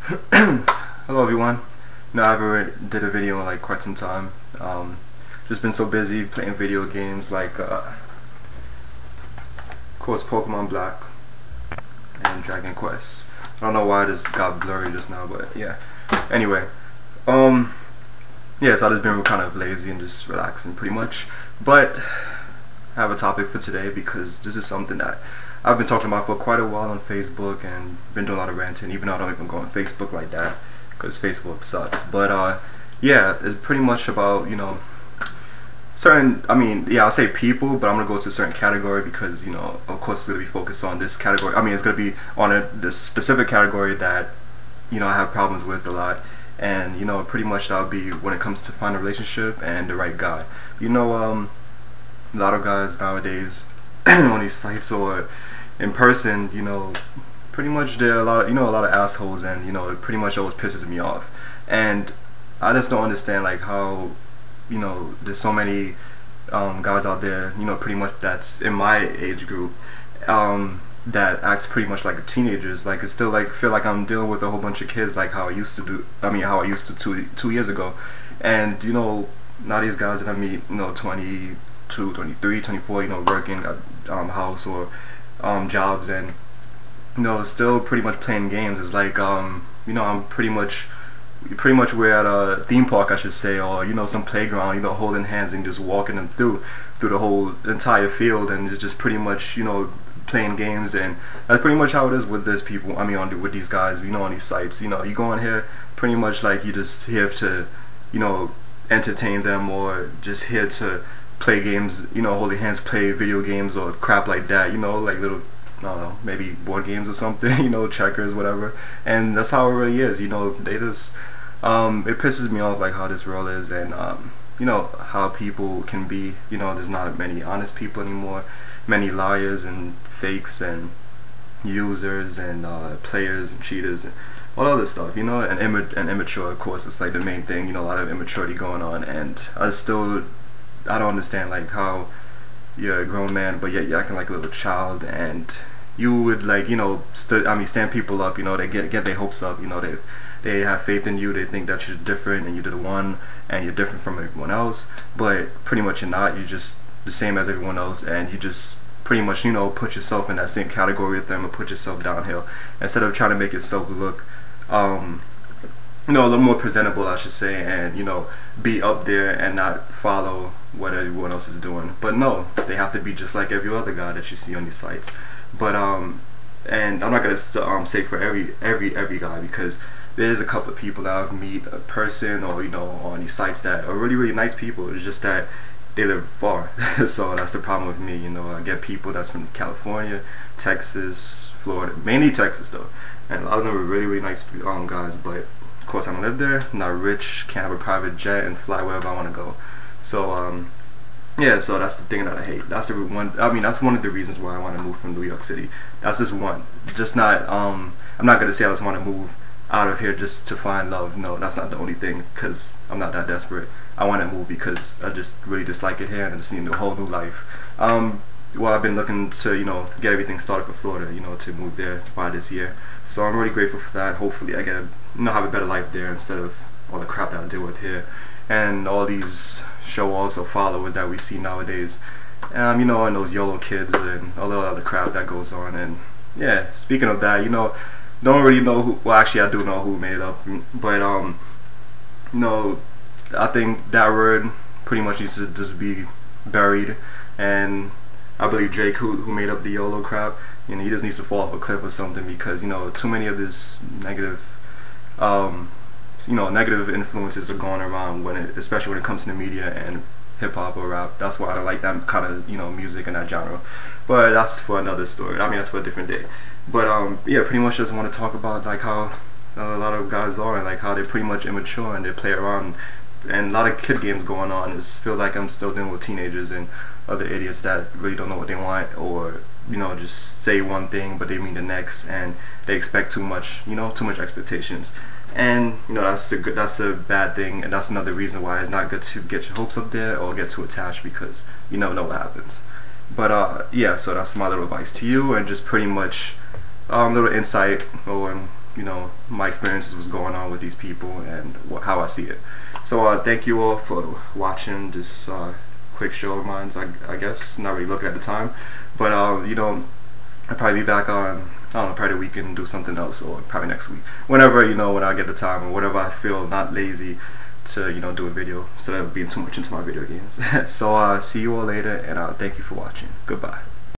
Hello everyone. No, I haven't did a video in like quite some time. Just been so busy playing video games like of course Pokemon Black and Dragon Quest. I don't know why this got blurry just now, but yeah. Anyway, yeah, so I've just been kind of lazy and just relaxing pretty much. But I have a topic for today because this is something that I've been talking about for quite a while on Facebook and been doing a lot of ranting, even though I don't even go on Facebook like that because Facebook sucks. But yeah, it's pretty much about, you know, certain, I'll say people, but I'm gonna go to a certain category because, you know, of course it's gonna be focused on this category. It's gonna be on this specific category that, you know, I have problems with a lot. And, you know, pretty much that would be when it comes to finding a relationship and the right guy. You know, a lot of guys nowadays on these sites or in person, you know, pretty much there are a lot of assholes, and, you know, it pretty much always pisses me off. And I just don't understand like how, you know, there's so many guys out there, you know, pretty much that's in my age group, that acts pretty much like teenagers. Like, it's still like feel like I'm dealing with a whole bunch of kids, like how I used to do. How I used to two years ago. And, you know, now these guys that I meet, you know, 22, 23, 24, you know, working, got house or jobs, and, you know, still pretty much playing games. It's like, you know, I'm pretty much we're at a theme park, I should say, or, you know, some playground, you know, holding hands and just walking them through the whole entire field, and it's just pretty much, you know, playing games. And that's pretty much how it is with this people. With these guys, you know, on these sites. You know, you go on here pretty much like you just here to, you know, entertain them, or just here to play games, you know, holding hands, play video games or crap like that, you know, like little, I don't know, maybe board games or something, you know, checkers, whatever. And that's how it really is, you know. They just it pisses me off like how this world is, and you know, how people can be, you know, there's not many honest people anymore, many liars and fakes and users and players and cheaters and all other stuff, you know. And immature, of course, it's like the main thing, you know, a lot of immaturity going on. And I don't understand like how you're a grown man but yet you're acting like a little child, and you would, like, you know, stand people up, you know, they get their hopes up, you know, they have faith in you, they think that you're different and you're the one and you're different from everyone else, but pretty much you're not. You're just the same as everyone else, and you just pretty much, you know, put yourself in that same category with them, or put yourself downhill instead of trying to make yourself look you know, a little more presentable, I should say, and, you know, be up there and not follow what everyone else is doing. But no, they have to be just like every other guy that you see on these sites. But and I'm not gonna say for every guy, because there's a couple of people that I've meet a person, or, you know, on these sites that are really nice people. It's just that they live far. So that's the problem with me, you know. I get people that's from California, Texas, Florida, mainly Texas though, and a lot of them are really nice guys. But of course I don't live there, I'm not rich, can't have a private jet and fly wherever I want to go. So yeah, so that's the thing that I hate. That's that's one of the reasons why I want to move from New York City. That's just one. Just not I'm not gonna say I just want to move out of here just to find love. No, that's not the only thing, because I'm not that desperate. I want to move because I just really dislike it here and I just need a whole new life. Well, I've been looking to, you know, get everything started for Florida, you know, to move there by this year. So I'm really grateful for that. Hopefully I get you know, have a better life there instead of all the crap that I deal with here and all these show-offs or followers that we see nowadays. You know, and those YOLO kids and all the other crap that goes on. And yeah, speaking of that, you know, don't really know who, well, actually I do know who made it up, but you know, I think that word pretty much needs to just be buried. And I believe Drake, who made up the YOLO crap, you know, he just needs to fall off a cliff or something, because, you know, too many of this negative you know, negative influences are going around, especially when it comes to the media and hip-hop or rap. That's why I don't like that kind of, you know, music and that genre. But that's for another story. That's for a different day. But yeah, pretty much just want to talk about like how a lot of guys are, and like how they're pretty much immature and they play around, and a lot of kid games going on. It feel like I'm still dealing with teenagers and other idiots that really don't know what they want, or, you know, just say one thing but they mean the next, and they expect too much, you know, too much expectations. And, you know, that's a bad thing, and that's another reason why it's not good to get your hopes up there or get too attached, because you never know what happens. But yeah, so that's my little advice to you, and just pretty much little insight, or my experiences, what's going on with these people, and how I see it. So thank you all for watching this quick show of mine. I guess not really looking at the time, but I'll probably be back on, I don't know, probably the weekend, do something else, or probably next week, whenever, when I get the time, or whatever I feel not lazy to do a video instead of being too much into my video games. So see you all later, and thank you for watching. Goodbye.